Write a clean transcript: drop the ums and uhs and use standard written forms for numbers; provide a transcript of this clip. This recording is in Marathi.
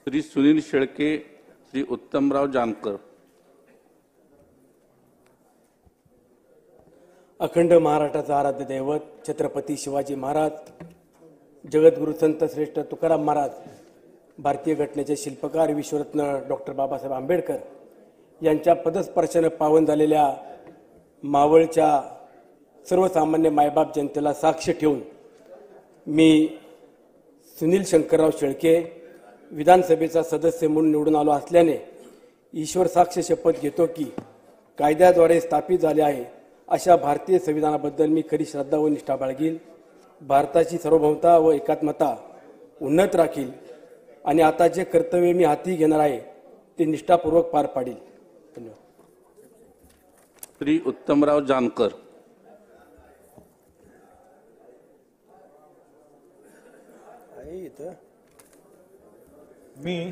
श्री सुनील शेळके, श्री उत्तमराव जानकर। अखंड महाराष्ट्राचा आराध्य दैवत छत्रपती शिवाजी महाराज, जगद्गुरु संत श्रेष्ठ तुकाराम महाराज, भारतीय घटनेचे शिल्पकार विश्वरत्न डॉक्टर बाबासाहेब आंबेडकर यांच्या पदस्पर्शाने पावन झालेल्या मावळच्या सर्वसामान्य मायबाप जनतेला साक्ष ठेवून मी सुनील शंकरराव शेळके विधानसभेचा सदस्य म्हणून निवडून आलो असल्याने ईश्वर साक्ष शपथ घेतो की कायद्याद्वारे स्थापित झाले आहे अशा भारतीय संविधानाबद्दल मी खरी श्रद्धा व निष्ठा बाळगील, भारताची सार्वभौमता व एकात्मता उन्नत राखील आणि आता जे कर्तव्य मी हाती घेणार आहे ते निष्ठापूर्वक पार पाडील। धन्यवाद। श्री उत्तमराव जानकर। मी